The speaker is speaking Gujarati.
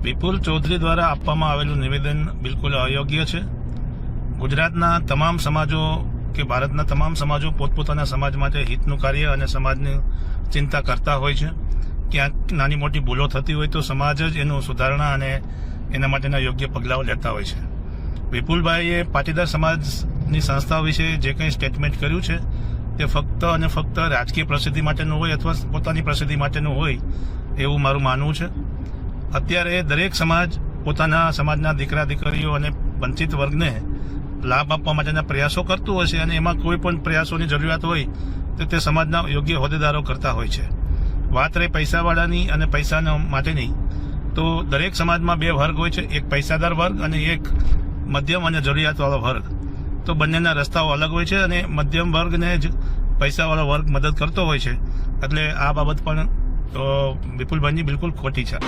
વિપુલ ચૌધરી દ્વારા આપવામાં આવેલું નિવેદન બિલકુલ અયોગ્ય છે. ગુજરાતના તમામ સમાજો કે ભારતના તમામ સમાજો પોતપોતાના સમાજ માટે હિતનું કાર્ય અને સમાજની ચિંતા કરતા હોય છે. ક્યાંક નાની મોટી ભૂલો થતી હોય તો સમાજ જ એનું સુધારણા અને એના માટેના યોગ્ય પગલાઓ લેતા હોય છે. વિપુલભાઈએ પાટીદાર સમાજની સંસ્થાઓ વિશે જે કંઈ સ્ટેટમેન્ટ કર્યું છે તે ફક્ત અને ફક્ત રાજકીય પ્રસિદ્ધિ માટેનું હોય અથવા પોતાની પ્રસિદ્ધિ માટેનું હોય એવું મારું માનવું છે. અત્યારે દરેક સમાજ પોતાના સમાજના દીકરા દીકરીઓ અને વંચિત વર્ગને લાભ આપવા માટેના પ્રયાસો કરતું હશે અને એમાં કોઈ પણ પ્રયાસોની જરૂરિયાત હોય તો તે સમાજના યોગ્ય હોદ્દેદારો કરતા હોય છે. વાત રહી પૈસાવાળાની અને પૈસાના માટેની, તો દરેક સમાજમાં બે વર્ગ હોય છે, એક પૈસાદાર વર્ગ અને એક મધ્યમ અને જરૂરિયાતવાળો વર્ગ. તો બંનેના રસ્તાઓ અલગ હોય છે અને મધ્યમ વર્ગને જ પૈસાવાળો વર્ગ મદદ કરતો હોય છે. એટલે આ બાબત પણ વિપુલભાઈની બિલકુલ ખોટી છે.